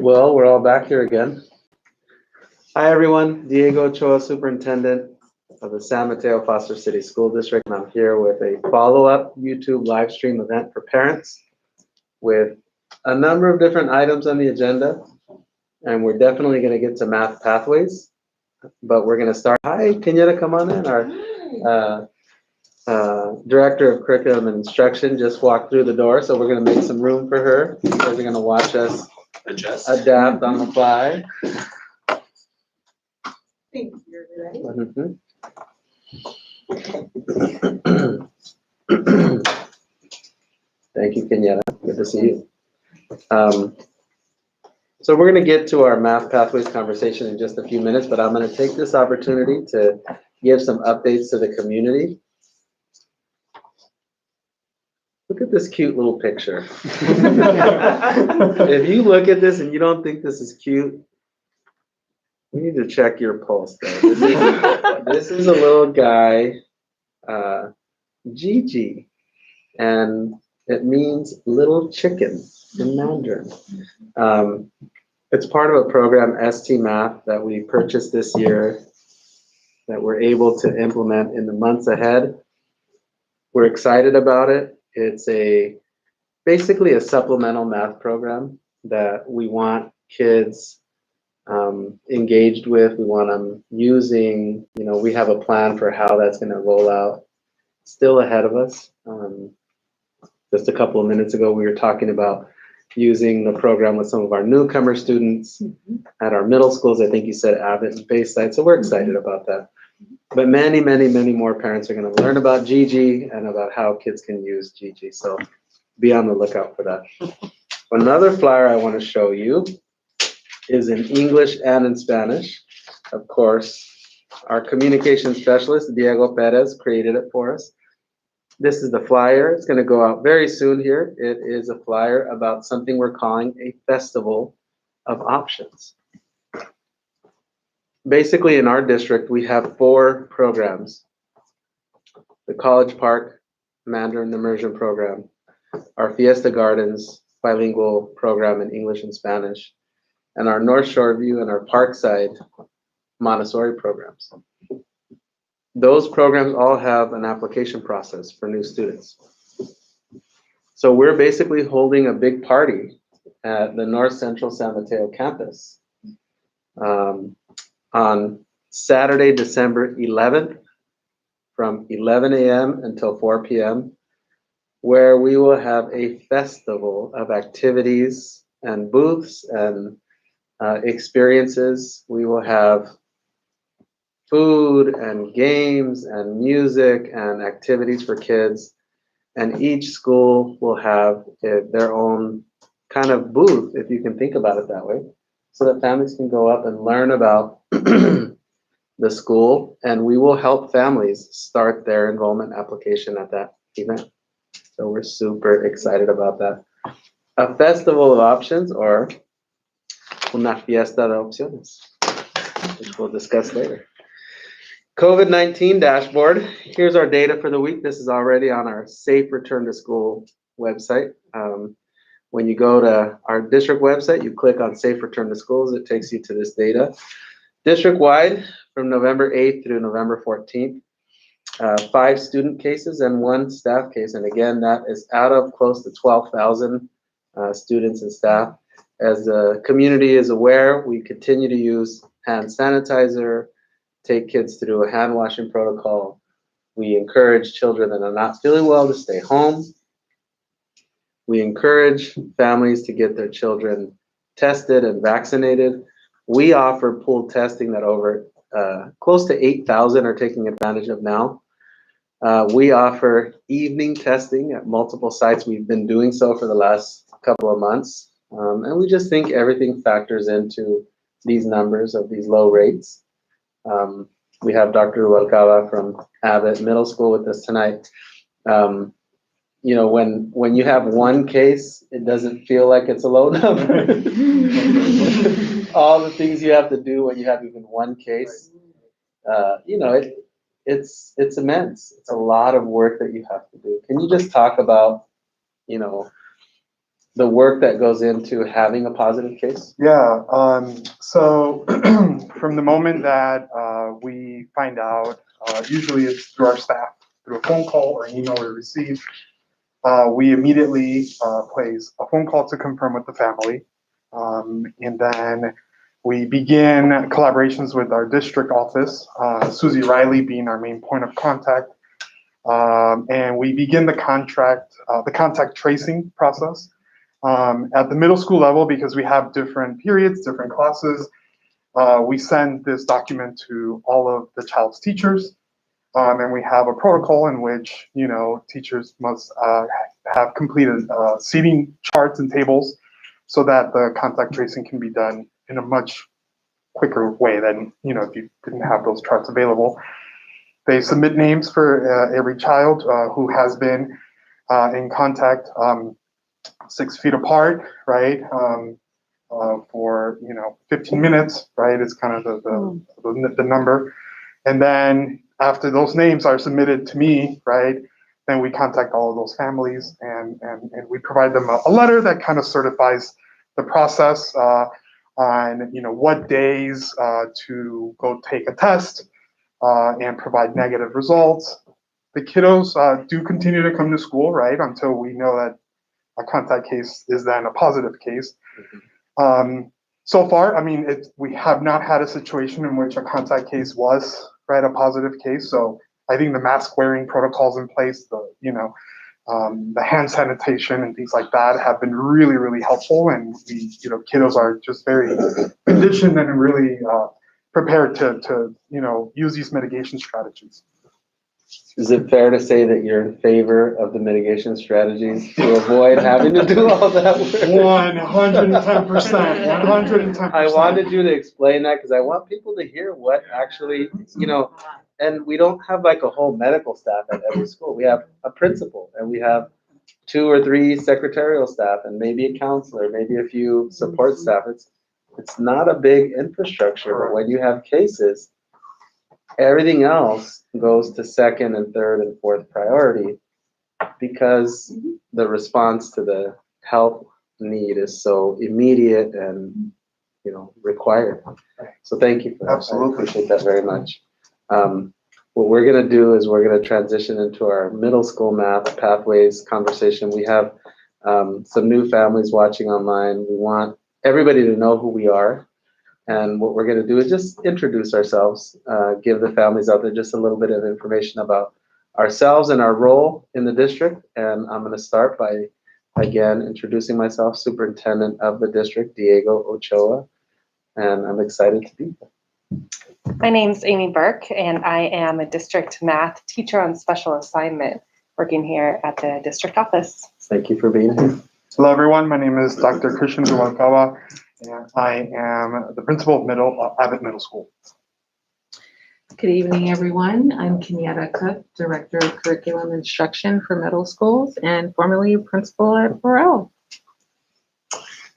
Well, we're all back here again. Hi, everyone. Diego Ochoa, Superintendent of the San Mateo-Foster City School District. And I'm here with a follow-up YouTube live stream event for parents with a number of different items on the agenda. And we're definitely going to get to math pathways, but we're going to start. Hi, Kenyatta, come on in. Our Director of Curriculum and Instruction just walked through the door, so we're going to make some room for her. You guys are going to watch us adapt on the fly. Thank you. Thank you, Kenyatta. Good to see you. So we're going to get to our math pathways conversation in just a few minutes, but I'm going to take this opportunity to give some updates to the community. Look at this cute little picture. If you look at this and you don't think this is cute, we need to check your pulse, though. This is a little guy, Gigi, and it means little chicken in Mandarin. It's part of a program, ST Math, that we purchased this year that we're able to implement in the months ahead. We're excited about it. It's basically a supplemental math program that we want kids engaged with. We want them using, we have a plan for how that's going to roll out. Still ahead of us. Just a couple of minutes ago, we were talking about using the program with some of our newcomer students at our middle schools. I think you said Abbott and Bayside, so we're excited about that. But many, many, many more parents are going to learn about Gigi and about how kids can use Gigi, so be on the lookout for that. Another flyer I want to show you is in English and in Spanish. Of course, our communication specialist, Diego Perez, created it for us. This is the flyer. It's going to go out very soon here. It is a flyer about something we're calling a festival of options. Basically, in our district, we have 4 programs. The College Park Mandarin Immersion Program, our Fiesta Gardens bilingual program in English and Spanish, and our North Shore View and our Parkside Montessori programs. Those programs all have an application process for new students. So we're basically holding a big party at the North Central San Mateo campus on Saturday, December 11th from 11 a.m. until 4 p.m., where we will have a festival of activities and booths and experiences. We will have food and games and music and activities for kids. And each school will have their own kind of booth, if you can think about it that way, so that families can go up and learn about the school. And we will help families start their enrollment application at that event. So we're super excited about that. A festival of options, or una fiesta de opciones, which we'll discuss later. COVID-19 dashboard. Here's our data for the week. This is already on our Safe Return to School website. When you go to our district website, you click on Safe Return to Schools. It takes you to this data. District-wide, from November 8th through November 14th, 5 student cases and 1 staff case. And again, that is out of close to 12,000 students and staff. As the community is aware, we continue to use hand sanitizer, take kids through a hand washing protocol. We encourage children that are not feeling well to stay home. We encourage families to get their children tested and vaccinated. We offer pooled testing that over close to 8,000 are taking advantage of now. We offer evening testing at multiple sites. We've been doing so for the last couple of months. And we just think everything factors into these numbers of these low rates. We have Dr. Rubalcaba from Abbott Middle School with us tonight. When you have 1 case, it doesn't feel like it's a low number. All the things you have to do when you have even 1 case, it's immense. It's a lot of work that you have to do. Can you just talk about, the work that goes into having a positive case? Yeah, so from the moment that we find out, usually it's through our staff, through a phone call or an email we receive, we immediately place a phone call to confirm with the family. And then we begin collaborations with our district office, Susie Riley being our main point of contact. And we begin the contact tracing process. At the middle school level, because we have different periods, different classes, we send this document to all of the child's teachers. And we have a protocol in which, teachers must have completed seating charts and tables so that the contact tracing can be done in a much quicker way than, if you didn't have those charts available. They submit names for every child who has been in contact 6 feet apart, right? For 15 minutes, right? It's kind of the number. And then after those names are submitted to me, right, then we contact all of those families and we provide them a letter that kind of certifies the process on what days to go take a test and provide negative results. The kiddos do continue to come to school, right, until we know that a contact case is then a positive case. So far, we have not had a situation in which a contact case was, right, a positive case. So I think the mask wearing protocols in place, the hand sanitation and things like that have been really, really helpful. And kiddos are just very conditioned and really prepared to use these mitigation strategies. Is it fair to say that you're in favor of the mitigation strategies to avoid having to do all that work? 110%. 110%. I wanted you to explain that because I want people to hear what actually, and we don't have like a whole medical staff at every school. We have a principal and we have 2 or 3 secretarial staff and maybe a counselor, maybe a few support staff. It's not a big infrastructure, but when you have cases, everything else goes to second and third and fourth priority because the response to the health need is so immediate and required. So thank you for that. Absolutely. I appreciate that very much. What we're going to do is we're going to transition into our middle school math pathways conversation. We have some new families watching online. We want everybody to know who we are. And what we're going to do is just introduce ourselves, give the families out there just a little bit of information about ourselves and our role in the district. And I'm going to start by, again, introducing myself, Superintendent of the district, Diego Ochoa. And I'm excited to be here. My name's Amy Burke, and I am a district math teacher on special assignment working here at the district office. Thank you for being here. Hello, everyone. My name is Dr. Christian Rubalcaba, and I am the principal of Abbott Middle School. Good evening, everyone. I'm Kenyatta Cook, Director of Curriculum Instruction for Middle Schools and formerly principal at Burrell.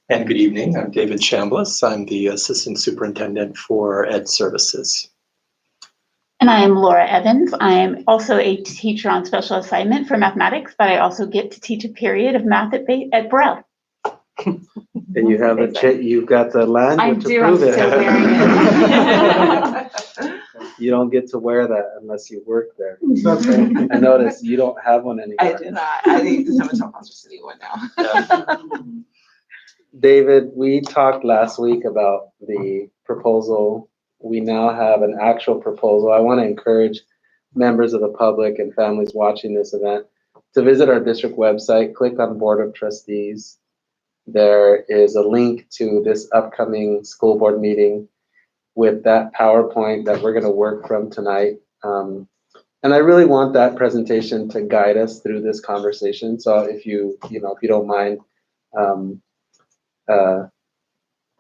And good evening. I'm David Chambliss. I'm the Assistant Superintendent for Ed Services. And I am Laura Evans. I am also a teacher on special assignment for mathematics, but I also get to teach a period of math at Burrell. And you have you've got the language to prove I'm it. still wearing it. You don't get to wear that unless you work there. I noticed you don't have one anymore. I do not. I need to have a Foster City one now. Yeah. David, we talked last week about the proposal. We now have an actual proposal. I want to encourage members of the public and families watching this event to visit our district website, click on Board of Trustees. There is a link to this upcoming school board meeting with that PowerPoint that we're going to work from tonight. And I really want that presentation to guide us through this conversation. So if you don't mind,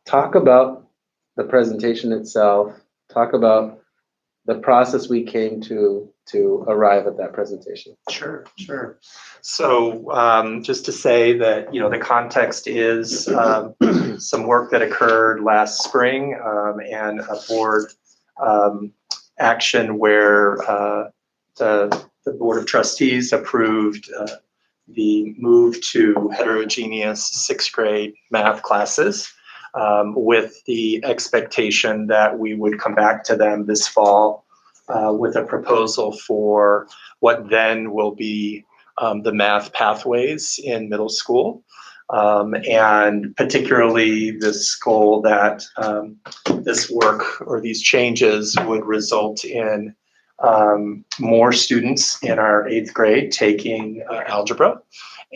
talk about the presentation itself, talk about the process we came to arrive at that presentation. Sure. So just to say that, the context is some work that occurred last spring and a board action where the Board of Trustees approved the move to heterogeneous sixth grade math classes, with the expectation that we would come back to them this fall with a proposal for what then will be the math pathways in middle school. And particularly this goal that this work or these changes would result in more students in our 8th grade taking algebra,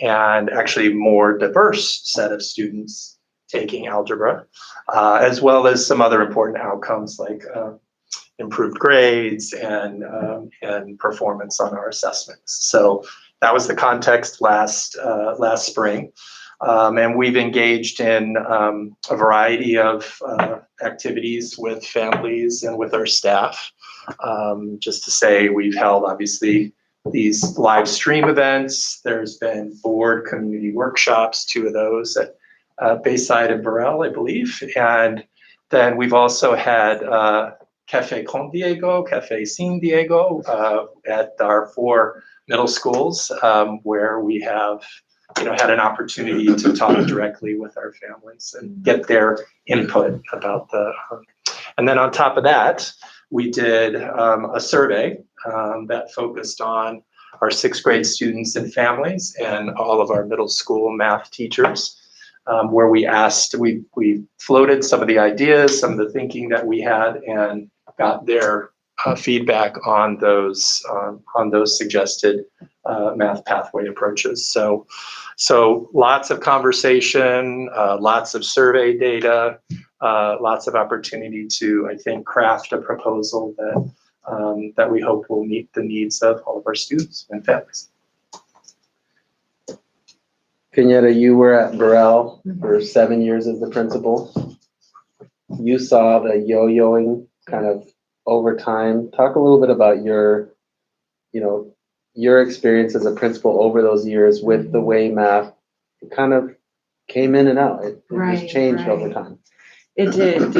and actually more diverse set of students taking algebra, as well as some other important outcomes like improved grades and performance on our assessments. So that was the context last spring. And we've engaged in a variety of activities with families and with our staff. Just to say, we've held obviously these live stream events. There's been board community workshops, 2 of those at Bayside and Burrell, I believe. And then we've also had Café Con Diego, Café Sin Diego at our 4 middle schools, where we have had an opportunity to talk directly with our families and get their input about the. And then on top of that, we did a survey that focused on our 6th grade students and families and all of our middle school math teachers, where we floated some of the ideas, some of the thinking that we had, and got their feedback on those suggested math pathway approaches. So lots of conversation, lots of survey data, lots of opportunity to, I think, craft a proposal that we hope will meet the needs of all of our students and families. Kenyatta, you were at Burrell for 7 years as the principal. You saw the yo-yoing kind of over time. Talk a little bit about your experience as a principal over those years with the way math kind of came in and out. It just changed over time. It did,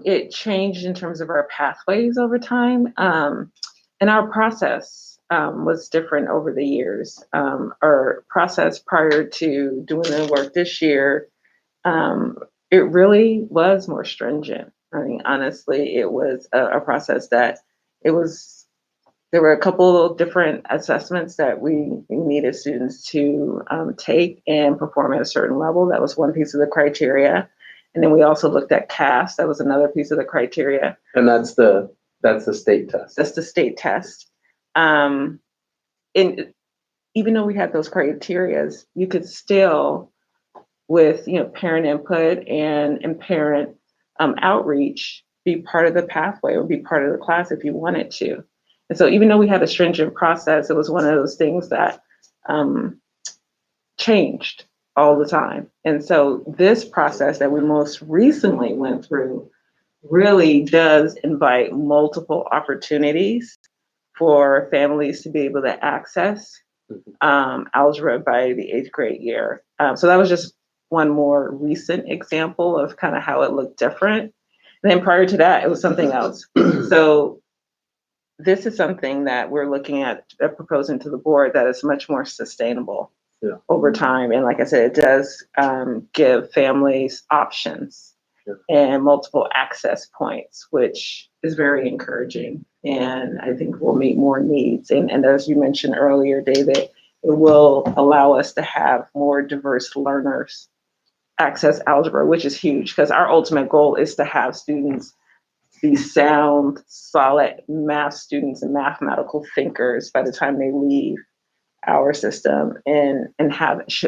it changed in terms of our pathways over time. And our process was different over the years. Our process prior to doing the work this year, it really was more stringent. I mean, honestly, it was a process that there were a couple of different assessments that we needed students to take and perform at a certain level. That was one piece of the criteria. And then we also looked at CAS. That was another piece of the criteria. And that's the state test. That's the state test. And even though we had those criterias, you could still, with parent input and parent outreach, be part of the pathway or be part of the class if you wanted to. And so even though we had a stringent process, it was one of those things that changed all the time. And so this process that we most recently went through really does invite multiple opportunities for families to be able to access algebra by the 8th grade year. So that was just one more recent example of kind of how it looked different. And then prior to that, it was something else. So this is something that we're looking at proposing to the board that is much more sustainable over time. And like I said, it does give families options and multiple access points, which is very encouraging. And I think will meet more needs. And as you mentioned earlier, David, it will allow us to have more diverse learners access algebra, which is huge because our ultimate goal is to have students be sound, solid math students and mathematical thinkers by the time they leave our system and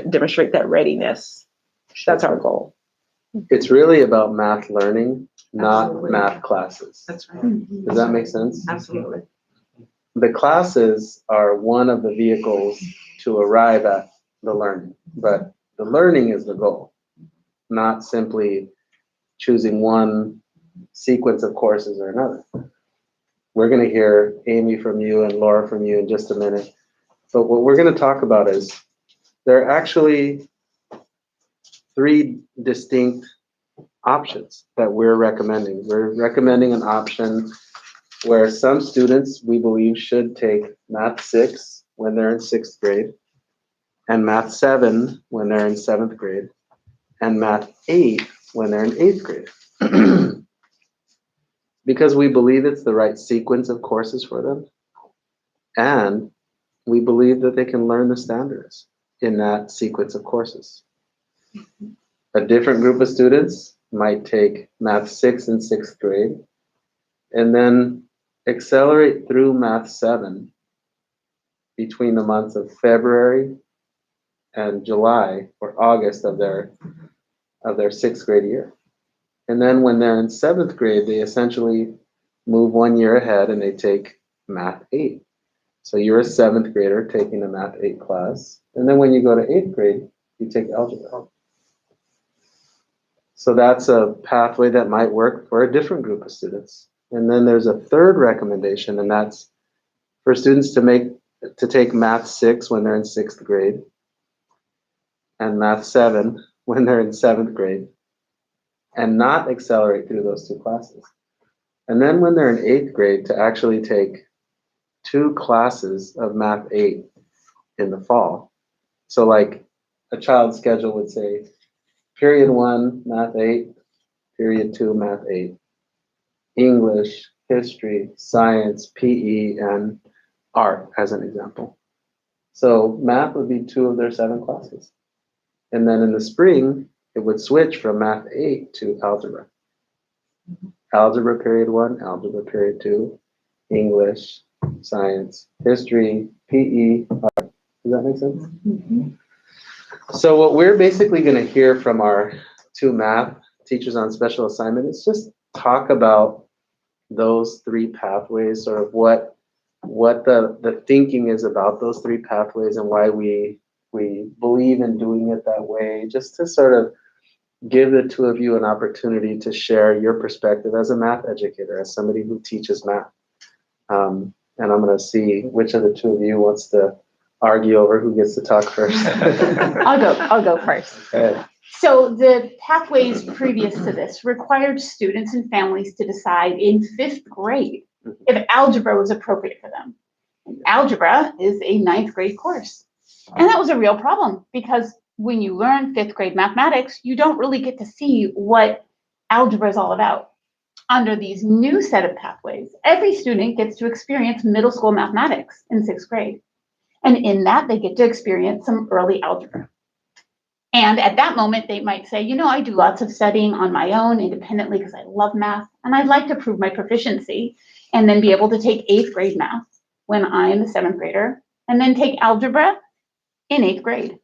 demonstrate that readiness. That's our goal. It's really about math learning, not Absolutely. math classes. That's right. Does that make sense? Absolutely. The classes are one of the vehicles to arrive at the learning, but the learning is the goal, not simply choosing one sequence of courses or another. We're going to hear Amy from you and Laura from you in just a minute. But what we're going to talk about is there are actually 3 distinct options that we're recommending. We're recommending an option where some students we believe should take Math 6 when they're in 6th grade. and Math 7 when they're in 7th grade, and Math 8 when they're in 8th grade. Because we believe it's the right sequence of courses for them, and we believe that they can learn the standards in that sequence of courses. A different group of students might take Math 6 in 6th grade and then accelerate through Math 7 between the months of February and July or August of their 6th grade year. And then when they're in 7th grade, they essentially move 1 year ahead and they take Math 8. So you're a 7th grader taking a Math 8 class. And then when you go to 8th grade, you take Algebra. So that's a pathway that might work for a different group of students. And then there's a third recommendation, and that's for students to take Math 6 when they're in 6th grade and Math 7 when they're in 7th grade and not accelerate through those two classes. And then when they're in 8th grade to actually take 2 classes of Math 8 in the fall. So like a child's schedule would say, period 1, Math 8, period 2, Math 8, English, history, science, PE, and art as an example. So math would be 2 of their 7 classes. And then in the spring, it would switch from Math 8 to Algebra. Algebra period 1, Algebra period 2, English, science, history, PE, art. Does that make sense? Mm-hmm. So what we're basically going to hear from our 2 math teachers on special assignment is just talk about those 3 pathways, sort of what the thinking is about those 3 pathways and why we believe in doing it that way, just to sort of give the 2 of you an opportunity to share your perspective as a math educator, as somebody who teaches math. And I'm going to see which of the 2 of you wants to argue over who gets to talk first. I'll go first. Okay. So the pathways previous to this required students and families to decide in 5th grade if algebra was appropriate for them. Algebra is a 9th grade course. And that was a real problem because when you learn 5th grade mathematics, you don't really get to see what algebra is all about. Under these new set of pathways, every student gets to experience middle school mathematics in 6th grade. And in that, they get to experience some early algebra. And at that moment, they might say, you know, I do lots of studying on my own independently because I love math, and I'd like to prove my proficiency and then be able to take 8th grade math when I am a 7th grader, and then take algebra in 8th grade.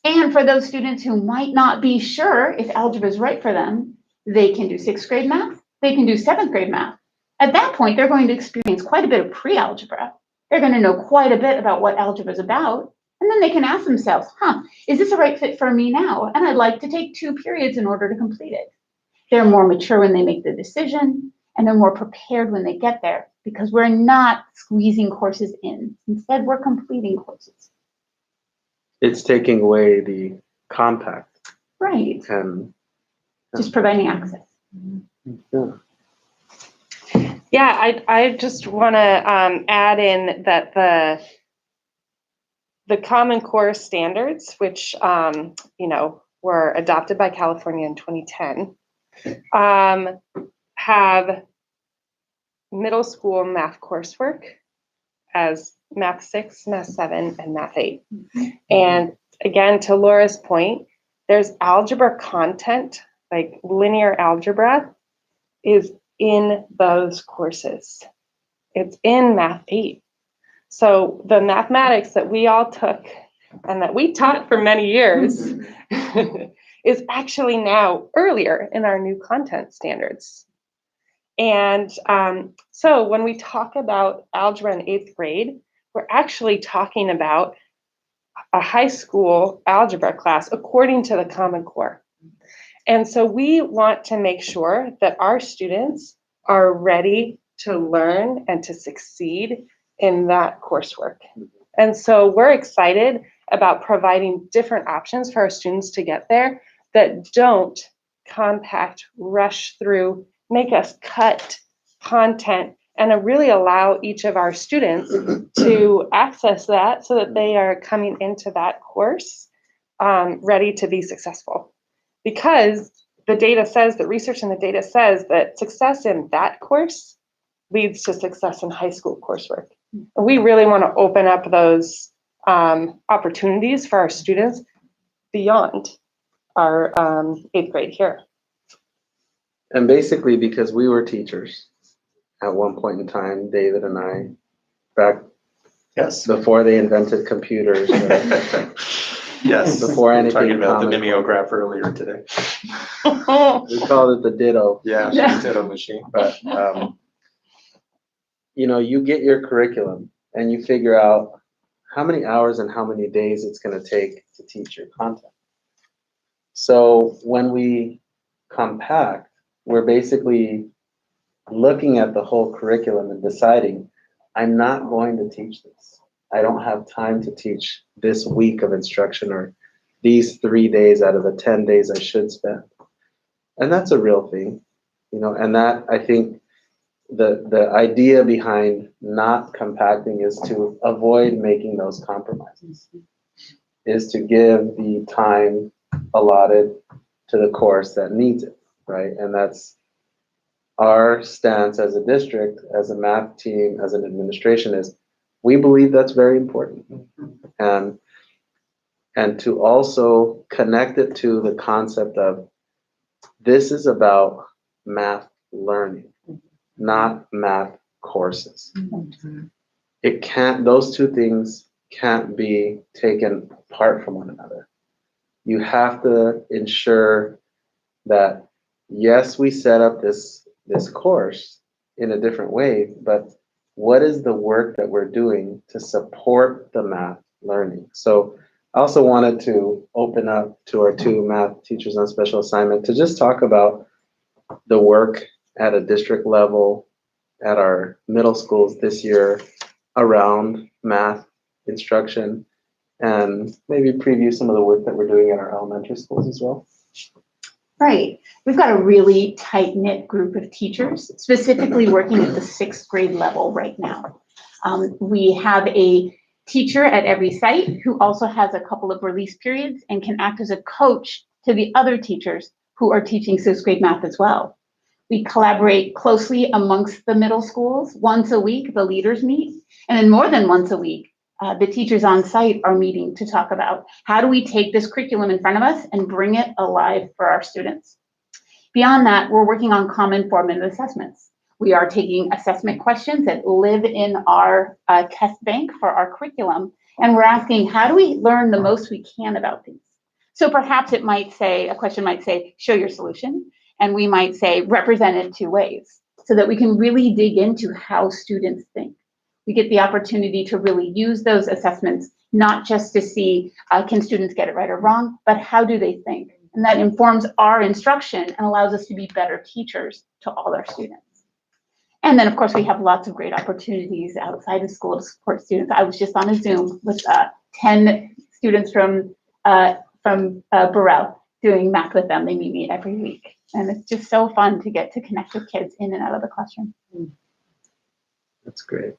And for those students who might not be sure if algebra is right for them, they can do 6th grade math, they can do 7th grade math. At that point, they're going to experience quite a bit of pre-algebra. They're going to know quite a bit about what algebra is about. And then they can ask themselves, is this a right fit for me now? And I'd like to take 2 periods in order to complete it. They're more mature when they make the decision, and they're more prepared when they get there because we're not squeezing courses in. Instead, we're completing courses. It's taking away the compact. Right. And Just providing access. yeah. Yeah, I just want to add in that the Common Core standards, which were adopted by California in 2010, have middle school math coursework as Math 6, Math 7, and Math 8. Mm-hmm. And again, to Laura's point, there's algebra content, like linear algebra is in those courses. It's in Math 8. So the mathematics that we all took and that we taught for many years is actually now earlier in our new content standards. And so when we talk about algebra in 8th grade, we're actually talking about a high school algebra class according to the Common Core. And so we want to make sure that our students are ready to learn and to succeed in that coursework. And so we're excited about providing different options for our students to get there that don't compact, rush through, make us cut content and really allow each of our students to access that so that they are coming into that course ready to be successful. Because the data says, the research and the data says that success in that course leads to success in high school coursework. And we really want to open up those opportunities for our students beyond our 8th grade here. And basically, because we were teachers at one point in time, David and I, back Yes. before they invented computers, Yes. before anything Talking about the common. mimeograph earlier today. We called it the ditto. Yeah, Yeah. ditto machine. But you know, you get your curriculum and you figure out how many hours and how many days it's going to take to teach your content. So when we compact, we're basically looking at the whole curriculum and deciding, I'm not going to teach this. I don't have time to teach this week of instruction or these 3 days out of the 10 days I should spend. And that's a real thing, you know, and that, I think, the idea behind not compacting is to avoid making those compromises, is to give the time allotted to the course that needs it, right? And that's our stance as a district, as a math team, as an administration, is we believe that's very important. And to also connect it to the concept of this is about math learning, not math courses. It can't, those two things can't be taken apart from one another. You have to ensure that, yes, we set up this course in a different way, but what is the work that we're doing to support the math learning? So I also wanted to open up to our 2 math teachers on special assignment to just talk about the work at a district level at our middle schools this year around math instruction, and maybe preview some of the work that we're doing at our elementary schools as well. Right. We've got a really tight-knit group of teachers, specifically working at the 6th grade level right now. We have a teacher at every site who also has a couple of release periods and can act as a coach to the other teachers who are teaching 6th grade math as well. We collaborate closely amongst the middle schools. Once a week, the leaders meet, and then more than once a week, the teachers on site are meeting to talk about how do we take this curriculum in front of us and bring it alive for our students. Beyond that, we're working on common formative assessments. We are taking assessment questions that live in our test bank for our curriculum, and we're asking, how do we learn the most we can about these? So perhaps it might say, a question might say, show your solution, and we might say, represent it 2 ways, so that we can really dig into how students think. We get the opportunity to really use those assessments, not just to see, can students get it right or wrong, but how do they think? And that informs our instruction and allows us to be better teachers to all our students. And then, of course, we have lots of great opportunities outside of school to support students. I was just on a Zoom with 10 students from Burrell doing math with them. They meet me every week. And it's just so fun to get to connect with kids in and out of the classroom. That's great.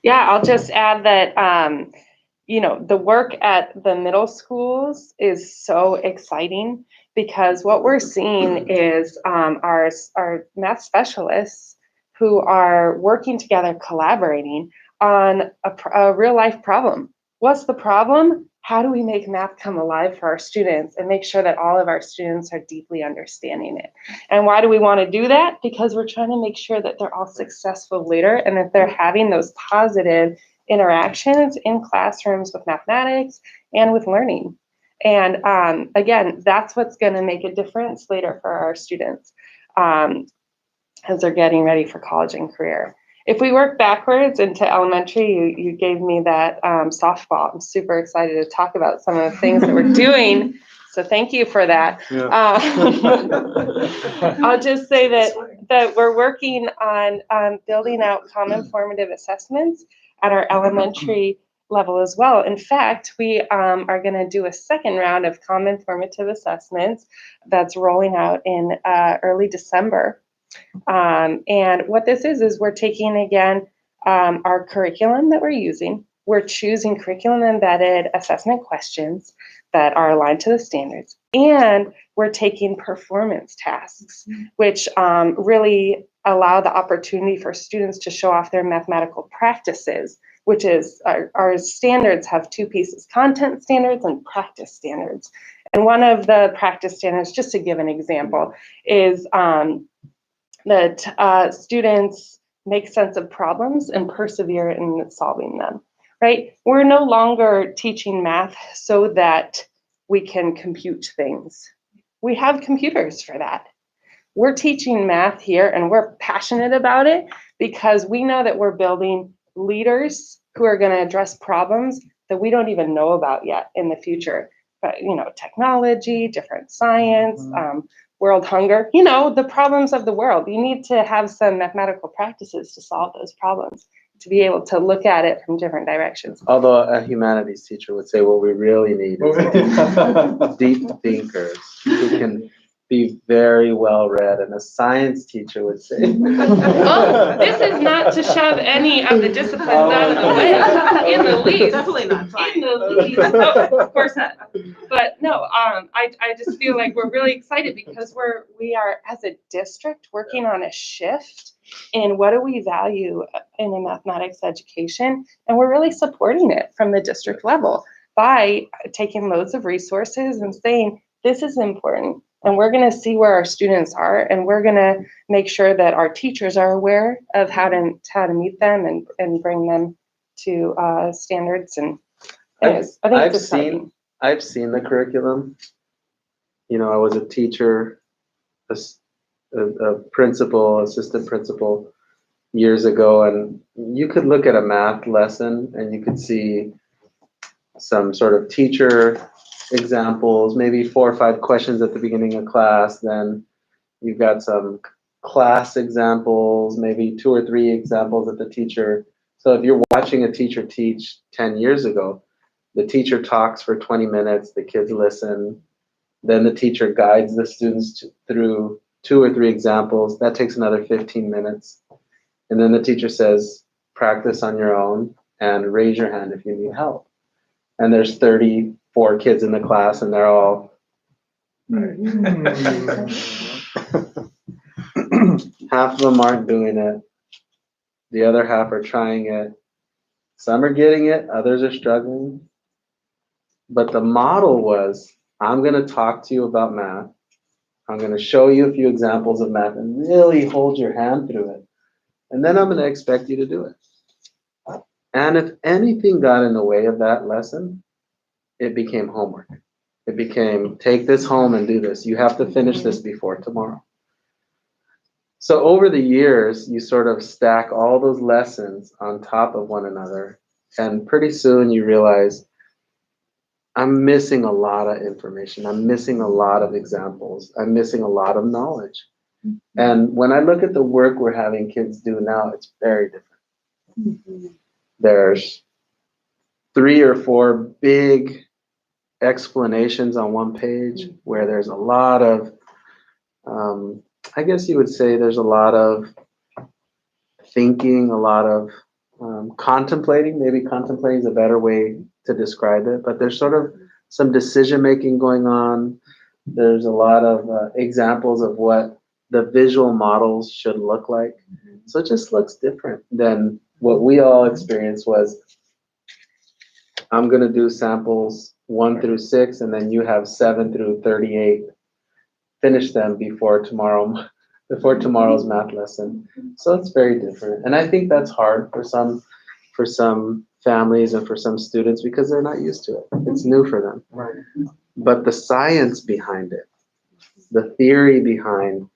Yeah, I'll just add that, you know, the work at the middle schools is so exciting because what we're seeing is our math specialists who are working together, collaborating on a real life problem. What's the problem? How do we make math come alive for our students and make sure that all of our students are deeply understanding it? And why do we want to do that? Because we're trying to make sure that they're all successful later and that they're having those positive interactions in classrooms with mathematics and with learning. And again, that's what's going to make a difference later for our students as they're getting ready for college and career. If we work backwards into elementary, you gave me that softball. I'm super excited to talk about some of the things that we're doing. So thank you for that. Yeah. I'll just say that we're working on building out common formative assessments at our elementary level as well. In fact, we are going to do a 2nd round of common formative assessments that's rolling out in early December. And what this is we're taking, again, our curriculum that we're using. We're choosing curriculum-embedded assessment questions that are aligned to the standards. And we're taking performance tasks, which really allow the opportunity for students to show off their mathematical practices, which is our standards have two pieces, content standards and practice standards. And one of the practice standards, just to give an example, is that students make sense of problems and persevere in solving them, right? We're no longer teaching math so that we can compute things. We have computers for that. We're teaching math here and we're passionate about it because we know that we're building leaders who are going to address problems that we don't even know about yet in the future. But, technology, different science, world hunger, the problems of the world. You need to have some mathematical practices to solve those problems, to be able to look at it from different directions. Although a humanities teacher would say what we really need is deep thinkers who can be very well read, and a science teacher would say. Well, this is not to shove any of the disciplines out of the way in the least. Definitely not science. In the least. No, of course not. But no, I just feel like we're really excited because we are as a district working on a shift in what do we value in a mathematics education, and we're really supporting it from the district level by taking loads of resources and saying this is important. And we're going to see where our students are, and we're going to make sure that our teachers are aware of how to meet them and bring them to standards. And anyways, I think it's exciting. I've seen the curriculum. I was a teacher, a principal, assistant principal years ago, and you could look at a math lesson and you could see some sort of teacher examples, maybe 4 or 5 questions at the beginning of class. Then you've got some class examples, maybe 2 or 3 examples of the teacher. So if you're watching a teacher teach 10 years ago, the teacher talks for 20 minutes, the kids listen, then the teacher guides the students through 2 or 3 examples. That takes another 15 minutes. And then the teacher says, practice on your own and raise your hand if you need help. And there's 34 kids in the class and they're all half of them aren't doing it. The other half are trying it. Some are getting it, others are struggling. But the model was, I'm going to talk to you about math. I'm going to show you a few examples of math and really hold your hand through it. And then I'm going to expect you to do it. And if anything got in the way of that lesson, it became homework. It became, take this home and do this. You have to finish this before tomorrow. So over the years, you sort of stack all those lessons on top of one another. And pretty soon you realize, I'm missing a lot of information. I'm missing a lot of examples. I'm missing a lot of knowledge. And when I look at the work we're having kids do now, it's very different. There's 3 or 4 big explanations on one page where there's a lot of, I guess you would say there's a lot of thinking, a lot of contemplating. Maybe contemplating is a better way to describe it, but there's sort of some decision making going on. There's a lot of examples of what the visual models should look like. So it just looks different than what we all experienced was, I'm going to do samples 1 through 6, and then you have 7 through 38. Finish them before tomorrow's math lesson. So it's very different. And I think that's hard for some families and for some students because they're not used to it. It's new for them. Right. But the science behind it, the theory behind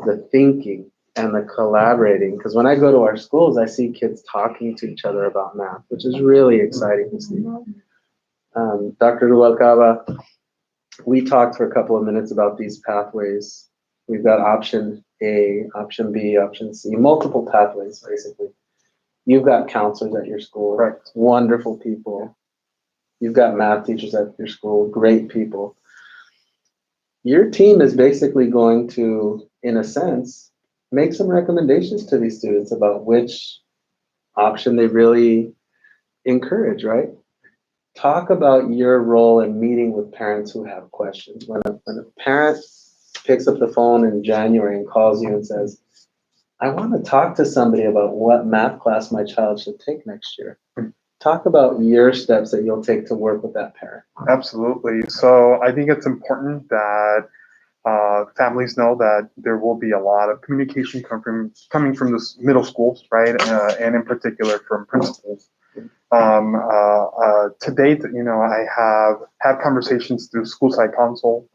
the thinking and the collaborating, because when I go to our schools, I see kids talking to each other about math, which is really exciting to see. Dr. Rubalcaba, we talked for a couple of minutes about these pathways. We've got option A, option B, option C, multiple pathways, basically. You've got counselors at your school, Right. Wonderful people. You've got math teachers at your school, great people. Your team is basically going to, in a sense, make some recommendations to these students about which option they really encourage, right? Talk about your role in meeting with parents who have questions. When a parent picks up the phone in January and calls you and says, I want to talk to somebody about what math class my child should take next year. Talk about your steps that you'll take to work with that parent. Absolutely. So I think it's important that families know that there will be a lot of communication coming from the middle schools, right? And in particular from principals. To date, I have had conversations through school site council,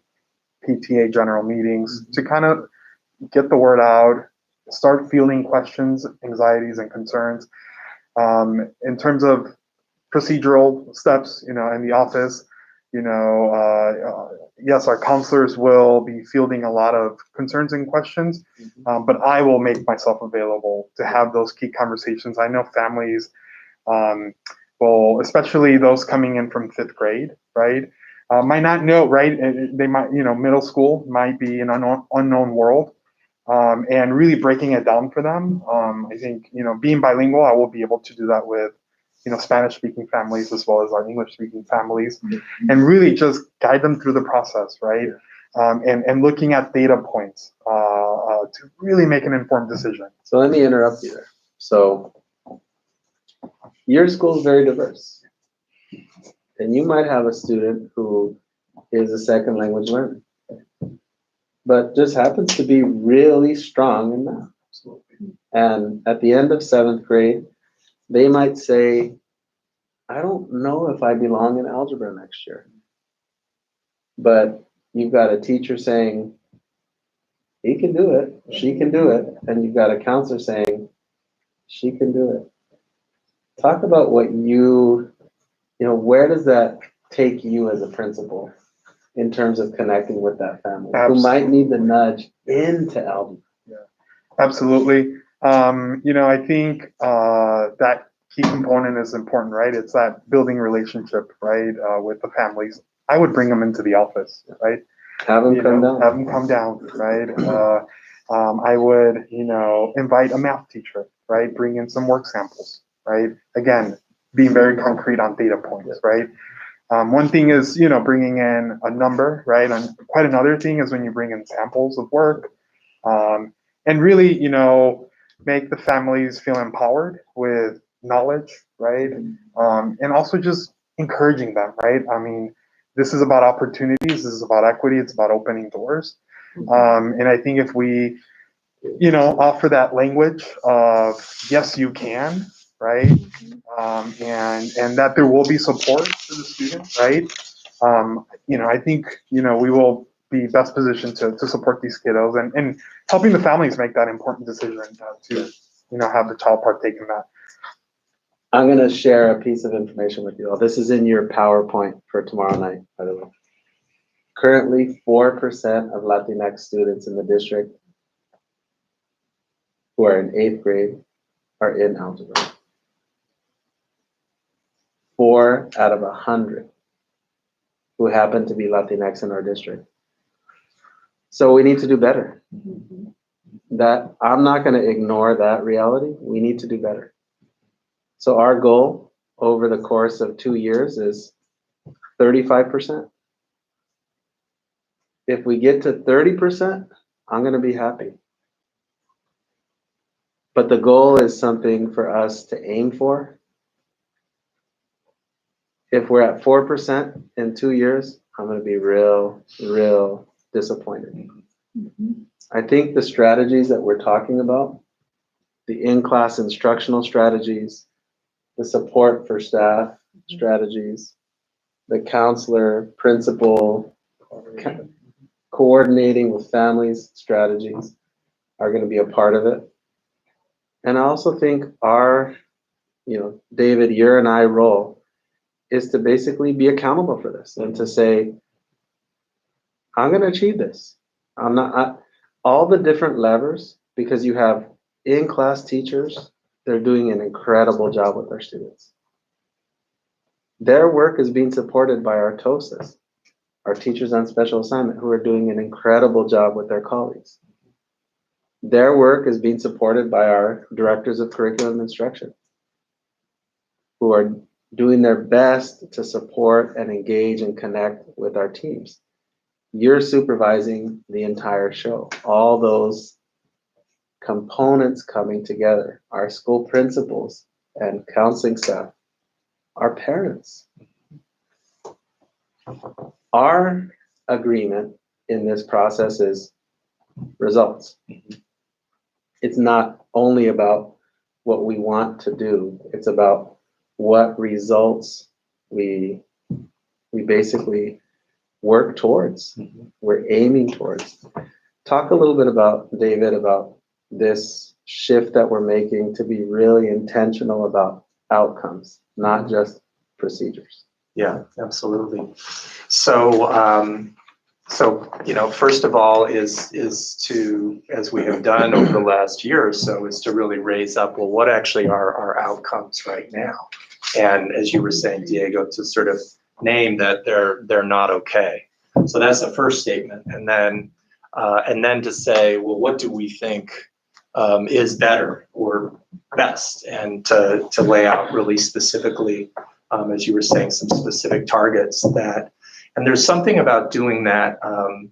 PTA general meetings to kind of get the word out, start fielding questions, anxieties, and concerns. In terms of procedural steps, in the office, yes, our counselors will be fielding a lot of concerns and questions, but I will make myself available to have those key conversations. I know families will, especially those coming in from 5th grade, right, might not know, right? They might, middle school might be an unknown world. And really breaking it down for them. I think, being bilingual, I will be able to do that with, Spanish-speaking families as well as our English-speaking families, and really just guide them through the process, right? And looking at data points to really make an informed decision. So let me interrupt you there. So your school is very diverse. And you might have a student who is a second language learner, but just happens to be really strong in math. And at the end of 7th grade, they might say, I don't know if I belong in algebra next year. But you've got a teacher saying, he can do it, she can do it, and you've got a counselor saying, she can do it. Talk about what where does that take you as a principal in terms of connecting with that family who might need the nudge into algebra? Yeah, absolutely. I think that key component is important, right? It's that building relationship, right, with the families. I would bring them into the office, right? Have them come down. Have them come down, right? I would, invite a math teacher, right? Bring in some work samples, right? Again, being very concrete on data points, right? One thing is, bringing in a number, right? And quite another thing is when you bring in samples of work, and really, make the families feel empowered with knowledge, right? And also just encouraging them, right? I mean, this is about opportunities, this is about equity, it's about opening doors. And I think if we, offer that language of, yes, you can, right? And that there will be support for the student, right? I think, we will be best positioned to support these kiddos and helping the families make that important decision to, have the child partake in that. I'm going to share a piece of information with you all. This is in your PowerPoint for tomorrow night, by the way. Currently, 4% of Latinx students in the district who are in 8th grade are in algebra. 4 out of 100 who happen to be Latinx in our district. So we need to do better. That I'm not going to ignore that reality. We need to do better. So our goal over the course of 2 years is 35%. If we get to 30%, I'm going to be happy. But the goal is something for us to aim for. If we're at 4% in 2 years, I'm going to be real disappointed. I think the strategies that we're talking about, the in-class instructional strategies, the support for staff strategies, the counselor, principal, coordinating with families strategies are going to be a part of it. And I also think our, David, your and I role is to basically be accountable for this and to say, I'm going to achieve this. All the different levers, because you have in-class teachers, they're doing an incredible job with their students. Their work is being supported by our TOSAs, our teachers on special assignment, who are doing an incredible job with their colleagues. their work is being supported by our directors of curriculum instruction, who are doing their best to support and engage and connect with our teams. You're supervising the entire show, all those components coming together, our school principals and counseling staff, our parents. Our agreement in this process is results. It's not only about what we want to do, it's about what results we basically work towards, we're aiming towards. Talk a little bit about, David, about this shift that we're making to be really intentional about outcomes, not just procedures. Yeah, absolutely. So, first of all, is to, as we have done over the last year or so, is to really raise up, well, what actually are our outcomes right now? And as you were saying, Diego, to sort of name that they're not okay. So that's the first statement, and then to say, well, what do we think is better or best, and to lay out really specifically, as you were saying, some specific targets that. And there's something about doing that. I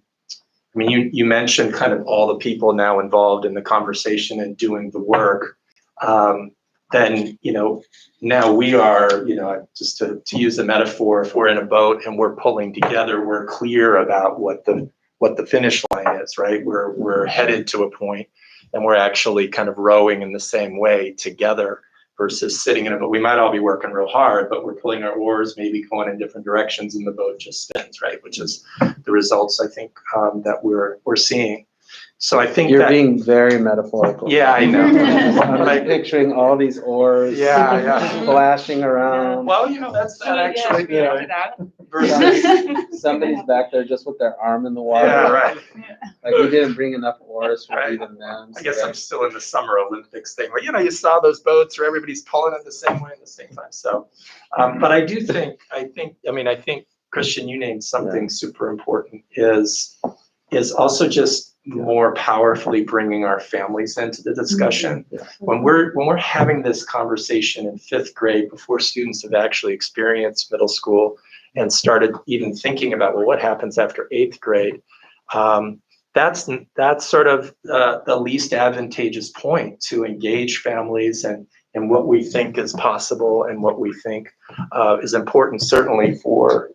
mean, you mentioned kind of all the people now involved in the conversation and doing the work. Then, now we are, just to use a metaphor, if we're in a boat and we're pulling together, we're clear about what the finish line is, right? We're headed to a point, and we're actually kind of rowing in the same way together versus sitting in a boat. We might all be working real hard, but we're pulling our oars, maybe going in different directions, and the boat just spins, right? Which is the results, I think, that we're seeing. So I think You're being very metaphorical. Yeah, I know. I'm picturing all these oars splashing around. Well, that's that actually, versus Somebody's back there just with their arm in the water. Yeah, right. Like we didn't bring enough oars for Right. even them. I guess I'm still in the Summer Olympics thing, where you saw those boats where everybody's pulling at the same way at the same time. So, but I think Christian, you named something super important. Is also just more powerfully bringing our families into the discussion. Yeah. When we're having this conversation in 5th grade, before students have actually experienced middle school and started even thinking about, well, what happens after 8th grade? That's sort of the least advantageous point to engage families and what we think is possible and what we think is important, certainly for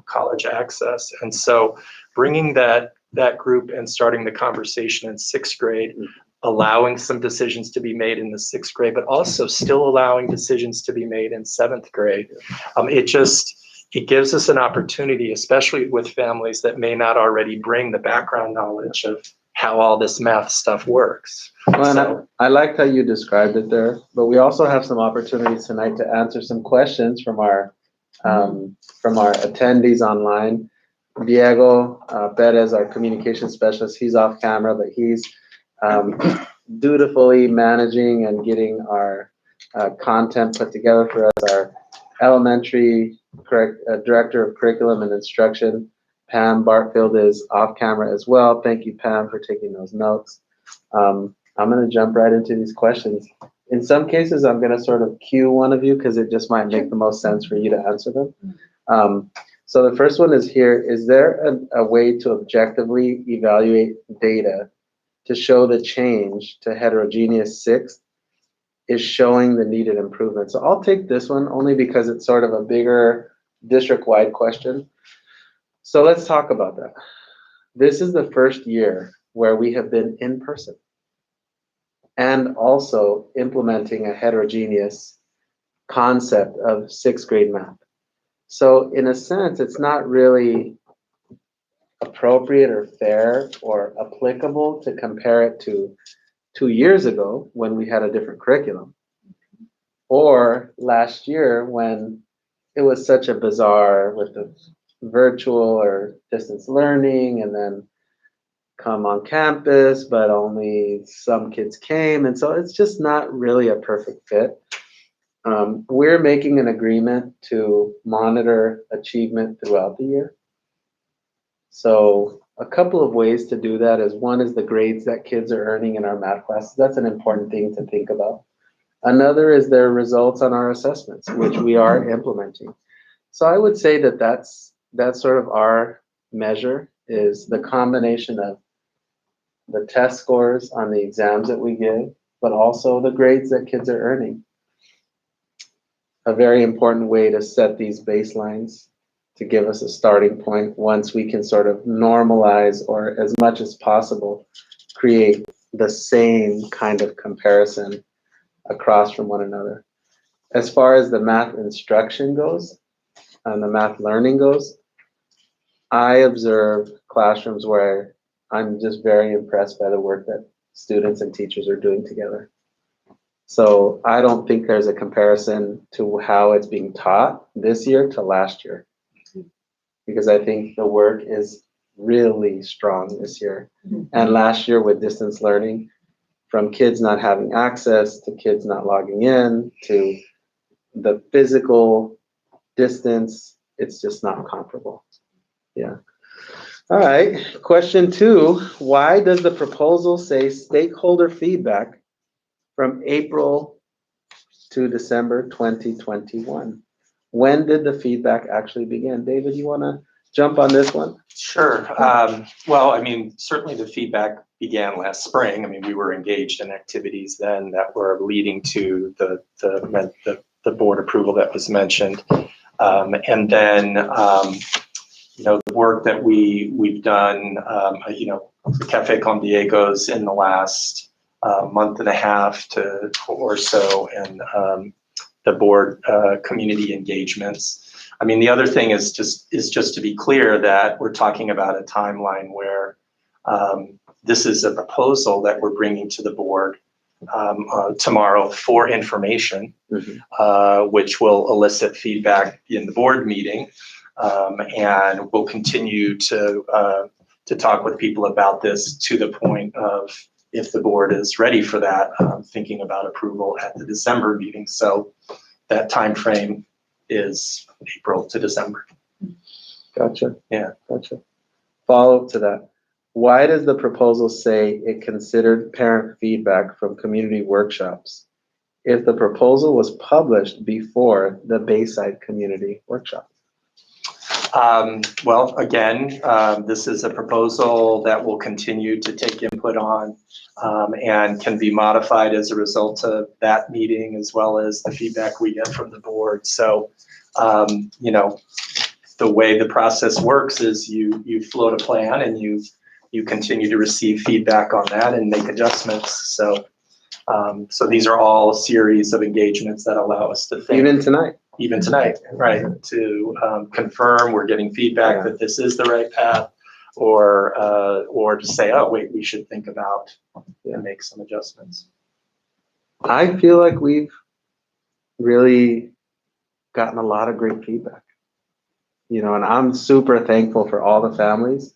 college access. And so bringing that group and starting the conversation in 6th grade, allowing some decisions to be made in the 6th grade, but also still allowing decisions to be made in 7th grade. It gives us an opportunity, especially with families that may not already bring the background knowledge of how all this math stuff works. Well, and I liked how you described it there, but we also have some opportunities tonight to answer some questions from our attendees online. Diego Perez, our communication specialist, he's off camera, but he's dutifully managing and getting our content put together for us. Our elementary director of curriculum and instruction, Pam Bartfield, is off camera as well. Thank you, Pam, for taking those notes. I'm going to jump right into these questions. In some cases, I'm going to sort of cue one of you because it just might make the most sense for you to answer them. So the first one is here. Is there a way to objectively evaluate data to show the change to heterogeneous 6th is showing the needed improvement? So I'll take this one only because it's sort of a bigger district-wide question. So let's talk about that. This is the first year where we have been in person and also implementing a heterogeneous concept of 6th grade math. So in a sense, it's not really appropriate or fair or applicable to compare it to 2 years ago when we had a different curriculum, or last year when it was such a bizarre with the virtual or distance learning, and then come on campus, but only some kids came. And so it's just not really a perfect fit. We're making an agreement to monitor achievement throughout the year. So a couple of ways to do that is one is the grades that kids are earning in our math classes. That's an important thing to think about. Another is their results on our assessments, which we are implementing. So I would say that that's sort of our measure, is the combination of the test scores on the exams that we give, but also the grades that kids are earning. A very important way to set these baselines to give us a starting point once we can sort of normalize, or as much as possible, create the same kind of comparison across from one another. As far as the math instruction goes and the math learning goes, I observe classrooms where I'm just very impressed by the work that students and teachers are doing together. So I don't think there's a comparison to how it's being taught this year to last year, because I think the work is really strong this year. And last year with distance learning, from kids not having access to kids not logging in to the physical distance, it's just not comparable. Yeah. All right. Question 2, why does the proposal say stakeholder feedback from April to December 2021? When did the feedback actually begin? David, you want to jump on this one? Sure. Well, I mean, certainly the feedback began last spring. I mean, we were engaged in activities then that were leading to the board approval that was mentioned. And then, you know, the work that we've done, you know, the Cafe Con Diego's in the last month and a half or so, and the board community engagements. I mean, the other thing is just to be clear that we're talking about a timeline where this is a proposal that we're bringing to the board tomorrow for information, which will elicit feedback in the board meeting, and we'll continue to talk with people about this to the point of, if the board is ready for that, thinking about approval at the December meeting. So that time frame is April to December. Gotcha. Yeah. Gotcha. Follow up to that. Why does the proposal say it considered parent feedback from community workshops if the proposal was published before the Bayside Community Workshop? Well, again, this is a proposal that we'll continue to take input on, and can be modified as a result of that meeting, as well as the feedback we get from the board. So, you know, the way the process works is you float a plan and you continue to receive feedback on that and make adjustments. So, so these are all a series of engagements that allow us to think. Even tonight, right, to confirm we're getting feedback that this is the right path, or to say, oh, wait, we should think about and make some adjustments. I feel like we've really gotten a lot of great feedback, you know, and I'm super thankful for all the families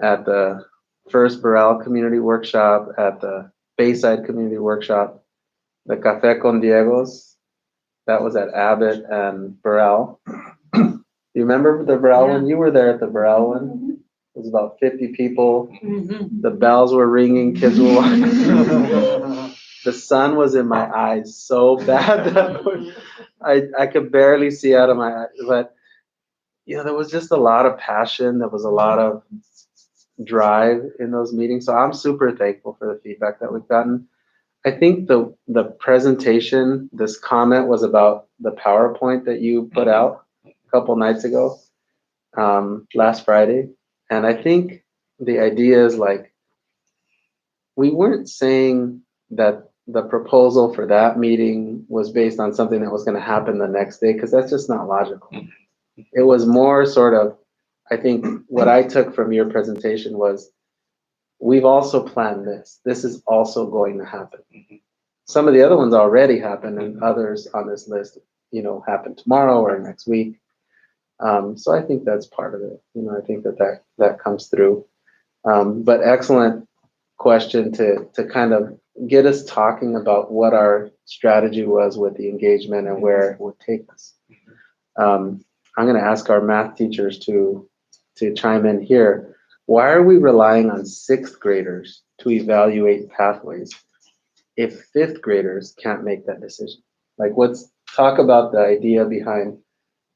at the first Burrell Community Workshop, at the Bayside Community Workshop, the Cafe Con Diego's. That was at Abbott and Burrell. You remember the Burrell one? You were there at the Burrell one. It was about 50 people. The bells were ringing, kids were walking. The sun was in my eyes so bad that I could barely see out of my eyes. But, you know, there was just a lot of passion. There was a lot of drive in those meetings. So I'm super thankful for the feedback that we've gotten. I think the presentation, this comment was about the PowerPoint that you put out a couple nights ago, last Friday. And I think the idea is, like, we weren't saying that the proposal for that meeting was based on something that was going to happen the next day, because that's just not logical. It was more sort of, I think what I took from your presentation was, we've also planned this. This is also going to happen. Some of the other ones already happened, and others on this list, you know, happen tomorrow or next week. So I think that's part of it. You know, I think that comes through. But excellent question to kind of get us talking about what our strategy was with the engagement and where it would take us. I'm going to ask our math teachers to chime in here. why are we relying on sixth graders to evaluate pathways if fifth graders can't make that decision? Like, let's talk about the idea behind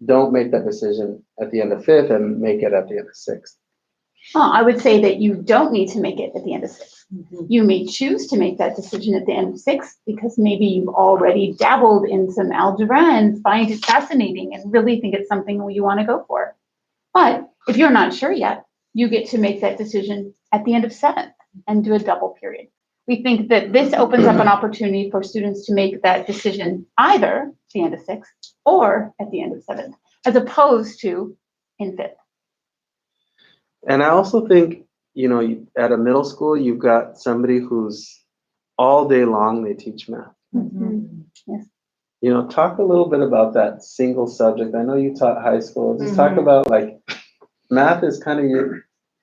don't make that decision at the end of fifth and make it at the end of sixth. Well, I would say that you don't need to make it at the end of sixth. You may choose to make that decision at the end of sixth because maybe you've already dabbled in some algebra and find it fascinating and really think it's something you want to go for. But if you're not sure yet, you get to make that decision at the end of seventh and do a double period. We think that this opens up an opportunity for students to make that decision either at the end of sixth or at the end of seventh, as opposed to in fifth. And I also think, at a middle school, you've got somebody who's all day long, they teach math. Yes. Talk a little bit about that single subject. I know you taught high school. Just talk about like math is kind of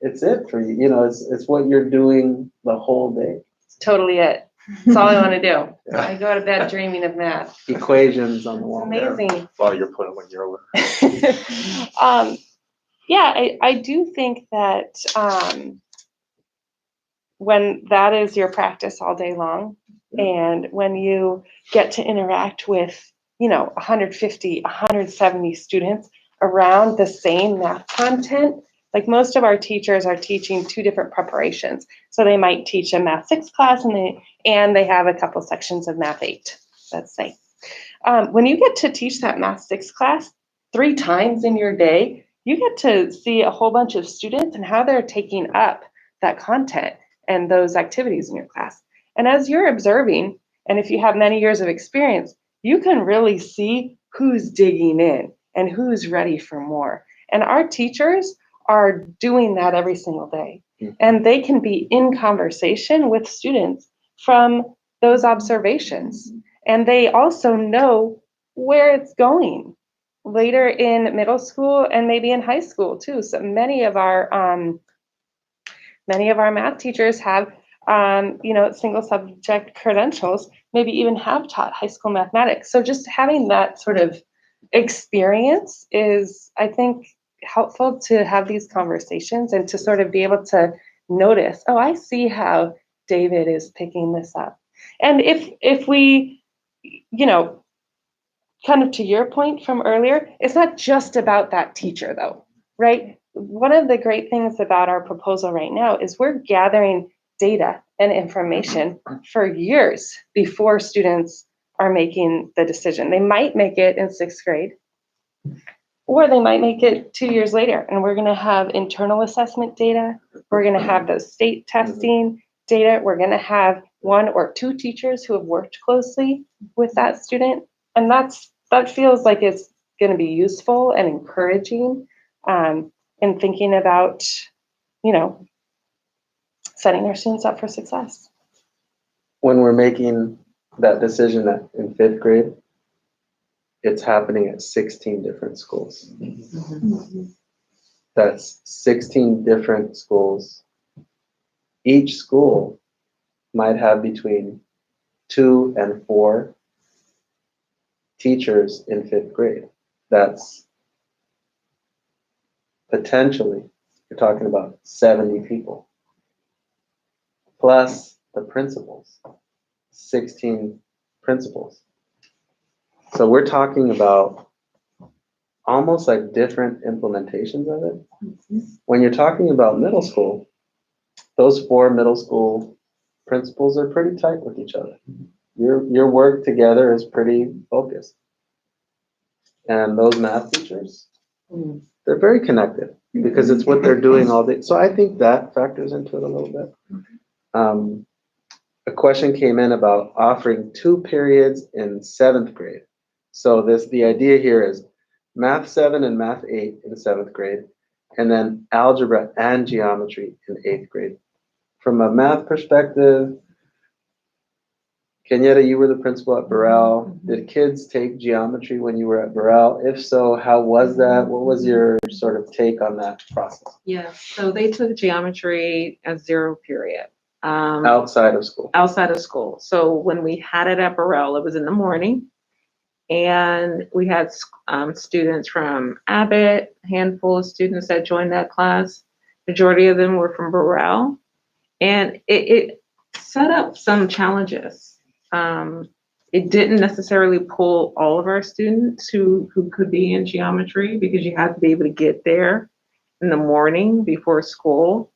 it's it for you. It's what you're doing the whole day. It's totally it. That's all I want to do. I go to bed dreaming of math. Equations on the wall. Amazing. While you're putting when you're over. Yeah, I do think that when that is your practice all day long, and when you get to interact with, 150, 170 students around the same math content, like most of our teachers are teaching two different preparations. So they might teach a Math 6 class and they have a couple sections of Math 8, let's say. When you get to teach that Math 6 class 3 times in your day, you get to see a whole bunch of students and how they're taking up that content and those activities in your class. And as you're observing, and if you have many years of experience, you can really see who's digging in and who's ready for more. And our teachers are doing that every single day. And they can be in conversation with students from those observations. And they also know where it's going later in middle school and maybe in high school too. So many of our math teachers have single subject credentials, maybe even have taught high school mathematics. So just having that sort of experience is, I think, helpful to have these conversations and to sort of be able to notice, oh, I see how David is picking this up. And if we, kind of to your point from earlier, it's not just about that teacher though, right? One of the great things about our proposal right now is we're gathering data and information for years before students are making the decision. They might make it in 6th grade, or they might make it 2 years later. And we're going to have internal assessment data. We're going to have those state testing data. We're going to have 1 or 2 teachers who have worked closely with that student. And that feels like it's going to be useful and encouraging in thinking about, setting our students up for success. When we're making that decision in 5th grade, it's happening at 16 different schools. That's 16 different schools. Each school might have between 2 and 4 teachers in 5th grade. That's potentially, you're talking about 70 people. Plus the principals, 16 principals. So we're talking about almost like different implementations of it. When you're talking about middle school, those 4 middle school principals are pretty tight with each other. Your work together is pretty focused. And those math teachers, they're very connected because it's what they're doing all day. So I think that factors into it a little bit. A question came in about offering 2 periods in 7th grade. So the idea here is Math 7 and Math 8 in 7th grade, and then Algebra and Geometry in 8th grade. From a math perspective, Kenyatta, you were the principal at Burrell. Did kids take geometry when you were at Burrell? If so, how was that? What was your sort of take on that process? Yes, so they took geometry as 0 period. Outside of school. Outside of school. So when we had it at Burrell, it was in the morning. And we had students from Abbott, a handful of students that joined that class. Majority of them were from Burrell. And it set up some challenges. It didn't necessarily pull all of our students who could be in geometry because you had to be able to get there in the morning before school.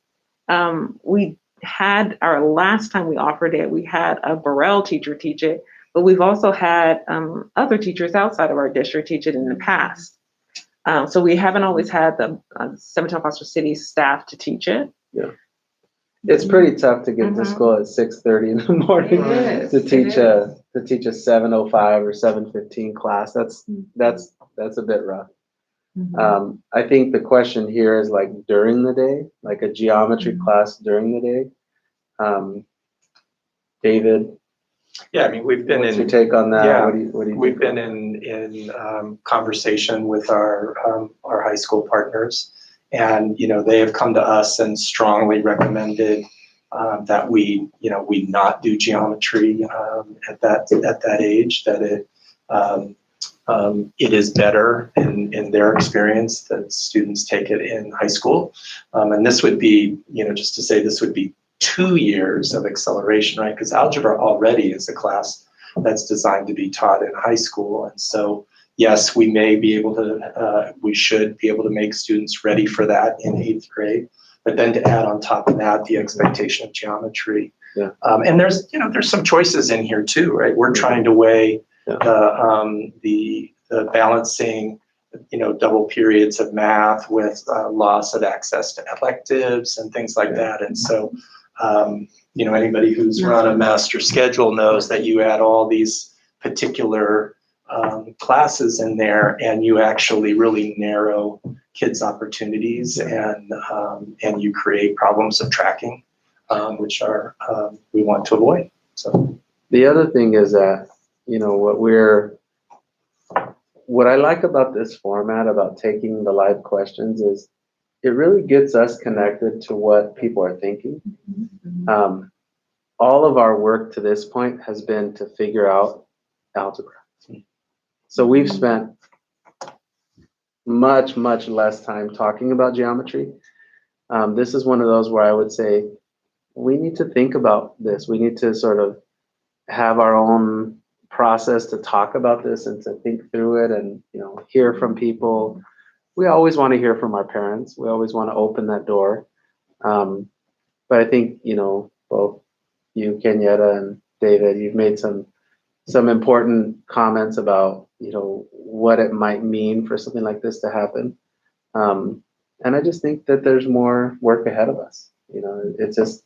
We had our last time we offered it, we had a Burrell teacher teach it, but we've also had other teachers outside of our district teach it in the past. So we haven't always had the Mateo-Foster City staff to teach it. Yeah. It's pretty tough to get to school at 6:30 in the morning to teach a 7:05 or 7:15 class. That's a bit rough. I think the question here is like during the day, like a geometry class during the day. David, Yeah, I mean, we've been what's in. your take on that? Yeah, what do you we've think? been in conversation with our high school partners, and they have come to us and strongly recommended that we not do geometry at that age. That it is better in their experience that students take it in high school, and this would be just to say this would be 2 years of acceleration, right? Because algebra already is a class that's designed to be taught in high school. And so, yes, we may be able to, we should be able to make students ready for that in 8th grade. But then to add on top of that, the expectation of geometry. Yeah. And there's some choices in here too, right? We're trying to weigh the balancing, double periods of math with loss of access to electives and things like that. And so, anybody who's run a master schedule knows that you add all these particular classes in there, and you actually really narrow kids' opportunities, and you create problems of tracking, which are we want to avoid. So the other thing is that what I like about this format, about taking the live questions, is it really gets us connected to what people are thinking. All of our work to this point has been to figure out algebra. So we've spent much, much less time talking about geometry. This is one of those where I would say we need to think about this. We need to sort of have our own process to talk about this and to think through it and hear from people. We always want to hear from our parents. We always want to open that door. But I think, both you, Kenyatta, and David, you've made some important comments about, what it might mean for something like this to happen. And I just think that there's more work ahead of us. It's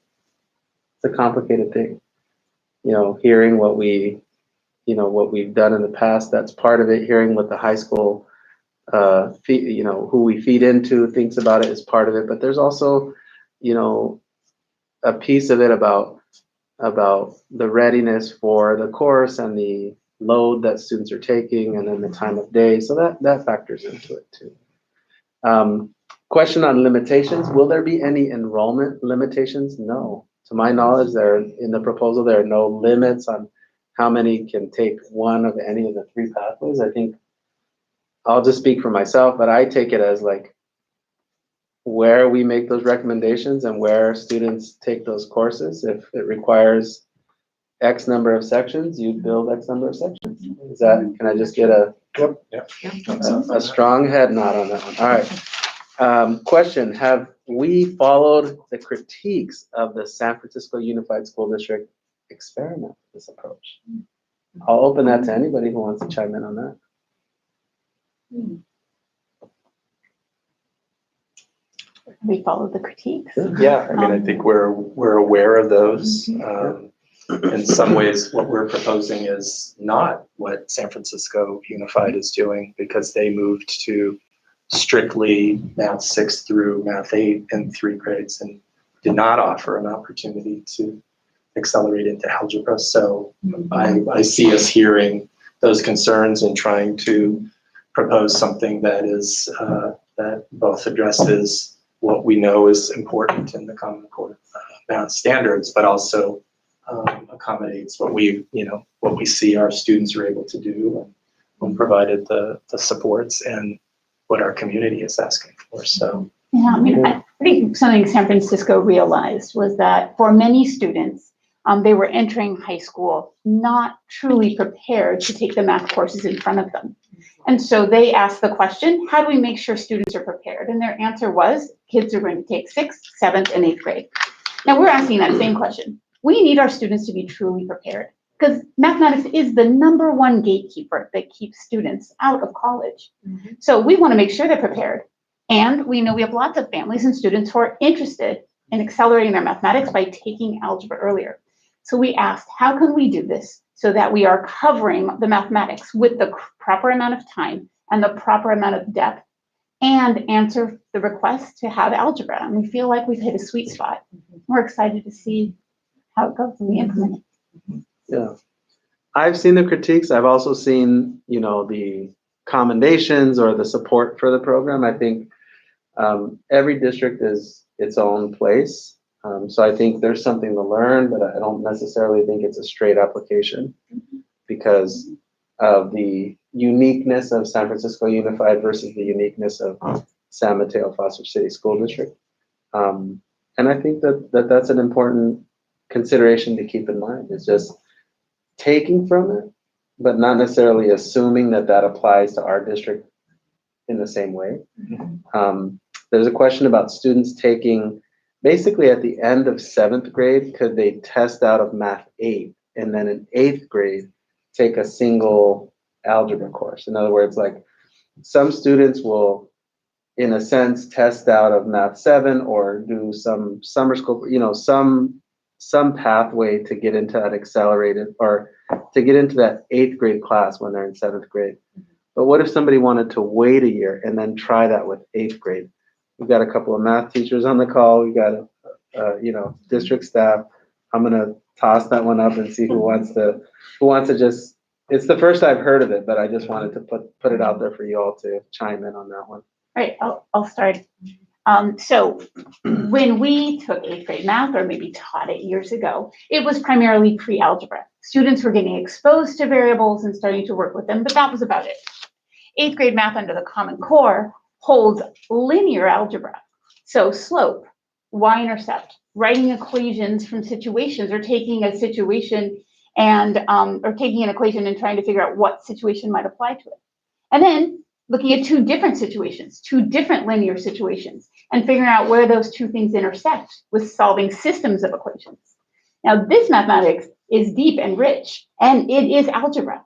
a complicated thing. Hearing what we've done in the past, that's part of it. Hearing what the high school who we feed into thinks about it is part of it, but there's also a piece of it about the readiness for the course and the load that students are taking, and then the time of day, so that factors into it too. Question on limitations: will there be any enrollment limitations? No, to my knowledge, in the proposal there are no limits on how many can take one of any of the 3 pathways. I think I'll just speak for myself, but I take it as like where we make those recommendations and where students take those courses. If it requires X number of sections, you build X number of sections. Can I just get a strong head nod on that one? All right. Question: have we followed the critiques of the San Francisco Unified School District experiment with this approach? I'll open that to anybody who wants to chime in on that. We follow the critiques. yeah, I mean, I think we're aware of those. In some ways, what we're proposing is not what San Francisco Unified is doing, because they moved to strictly Math 6 through Math 8 in 3 grades and did not offer an opportunity to accelerate into algebra. So I see us hearing those concerns and trying to propose something that is that both addresses what we know is important in the Common Core math standards, but also accommodates what we see our students are able to do when provided the supports and what our community is asking for. So Yeah, I mean, I think something San Francisco realized was that for many students, they were entering high school not truly prepared to take the math courses in front of them. And so they asked the question, how do we make sure students are prepared? And their answer was, kids are going to take 6th, 7th, and 8th grade. Now we're asking that same question. We need our students to be truly prepared because mathematics is the #1 gatekeeper that keeps students out of college. So we want to make sure they're prepared. And we know we have lots of families and students who are interested in accelerating their mathematics by taking algebra earlier. So we asked, how can we do this so that we are covering the mathematics with the proper amount of time and the proper amount of depth and answer the request to have algebra? And we feel like we've hit a sweet spot. We're excited to see how it goes when we implement it. Yeah. I've seen the critiques. I've also seen, the commendations or the support for the program. I think every district is its own place. So I think there's something to learn, but I don't necessarily think it's a straight application because of the uniqueness of San Francisco Unified versus the uniqueness of San Mateo-Foster City School District. And I think that's an important consideration to keep in mind. It's just taking from it, but not necessarily assuming that applies to our district in the same way. There's a question about students taking, basically at the end of 7th grade, could they test out of Math 8 and then in 8th grade take a single algebra course? In other words, like some students will, in a sense, test out of Math 7 or do some summer school, some pathway to get into that accelerated or to get into that 8th grade class when they're in 7th grade. But what if somebody wanted to wait a year and then try that with 8th grade? We've got a couple of math teachers on the call. We've got, district staff. I'm gonna toss that one up and see who wants to just. It's the first I've heard of it, but I just wanted to put it out there for you all to chime in on that one. All right, I'll start. So when we took 8th grade math, or maybe taught it years ago, it was primarily pre-algebra. Students were getting exposed to variables and starting to work with them, but that was about it. 8th grade math under the Common Core holds linear algebra. So slope, y-intercept, writing equations from situations, or taking a situation and, or taking an equation and trying to figure out what situation might apply to it. And then looking at 2 different situations, 2 different linear situations, and figuring out where those 2 things intersect with solving systems of equations. Now, this mathematics is deep and rich, and it is algebra.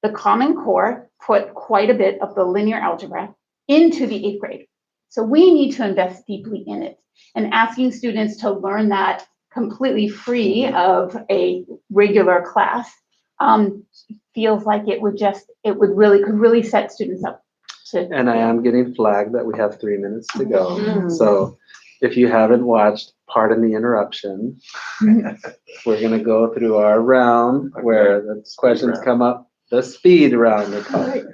The Common Core put quite a bit of the linear algebra into the 8th grade. So we need to invest deeply in it, and asking students to learn that completely free of a regular class feels like could really set students up. And I am getting flagged that we have 3 minutes to go. So if you haven't watched, pardon the interruption, we're gonna go through our round where the questions come up, the speed round they call it.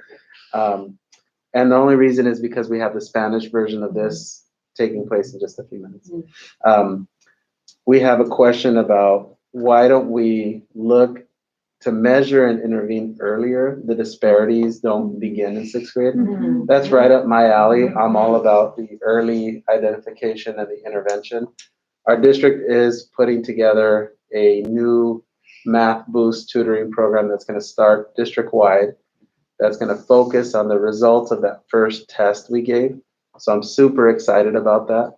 And the only reason is because we have the Spanish version of this taking place in just a few minutes. We have a question about why don't we look to measure and intervene earlier? The disparities don't begin in 6th grade. That's right up my alley. I'm all about the early identification and the intervention. Our district is putting together a new Math Boost tutoring program that's going to start district-wide. That's going to focus on the results of that first test we gave. So I'm super excited about that.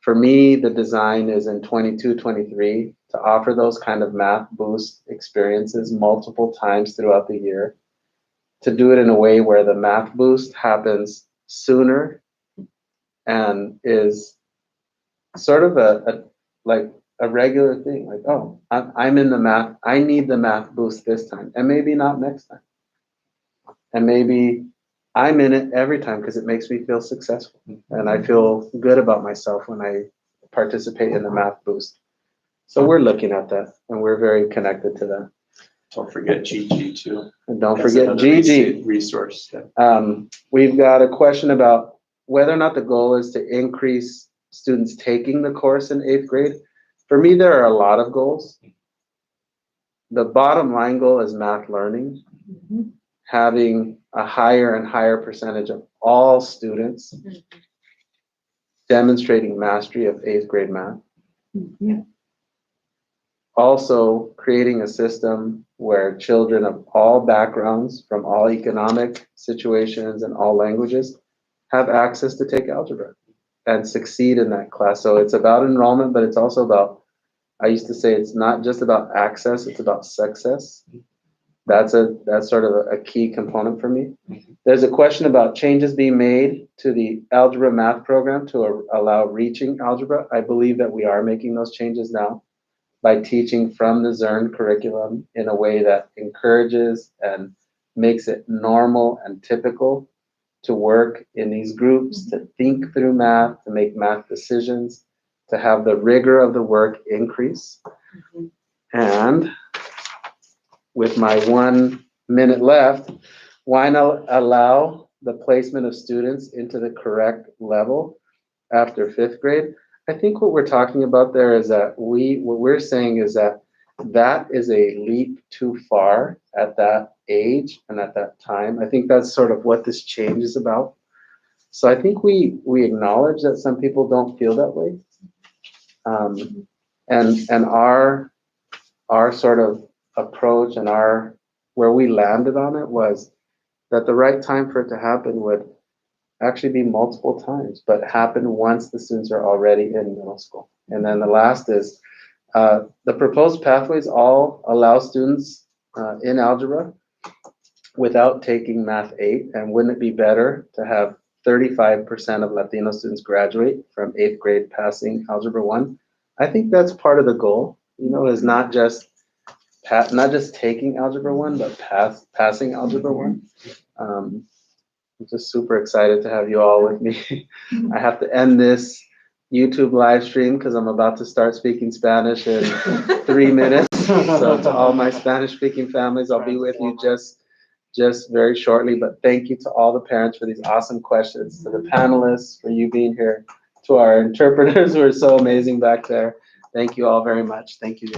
For me, the design is in 22-23 to offer those kind of Math Boost experiences multiple times throughout the year, to do it in a way where the Math Boost happens sooner and is sort of a regular thing. Like, oh, I'm in the math. I need the Math Boost this time, and maybe not next time. And maybe I'm in it every time because it makes me feel successful. And I feel good about myself when I participate in the Math Boost. So we're looking at that, and we're very connected to that. Don't forget GG too. And don't That's forget another GG. resource. We've got a question about whether or not the goal is to increase students taking the course in 8th grade. For me, there are a lot of goals. The bottom line goal is math learning. Having a higher and higher percentage of all students demonstrating mastery of 8th grade math. Yeah. Also creating a system where children of all backgrounds, from all economic situations and all languages, have access to take algebra and succeed in that class. So it's about enrollment, but it's also about, I used to say it's not just about access, it's about success. That's sort of a key component for me. There's a question about changes being made to the algebra math program to allow reaching algebra. I believe that we are making those changes now by teaching from the Zern curriculum in a way that encourages and makes it normal and typical to work in these groups, to think through math, to make math decisions, to have the rigor of the work increase. And with my 1 minute left, why not allow the placement of students into the correct level after 5th grade? I think what we're talking about there is that what we're saying is that that is a leap too far at that age and at that time. I think that's sort of what this change is about. So I think we acknowledge that some people don't feel that way. And our sort of approach and where we landed on it was that the right time for it to happen would actually be multiple times, but happen once the students are already in middle school. And then the last is the proposed pathways all allow students in algebra without taking Math 8. And wouldn't it be better to have 35% of Latino students graduate from 8th grade passing Algebra 1? I think that's part of the goal, is not just taking Algebra 1, but passing Algebra 1. I'm just super excited to have you all with me. I have to end this YouTube live stream because I'm about to start speaking Spanish in 3 minutes. So to all my Spanish speaking families, I'll be with you just very shortly. But thank you to all the parents for these awesome questions, to the panelists for you being here, to our interpreters who are so amazing back there. Thank you all very much. Thank you.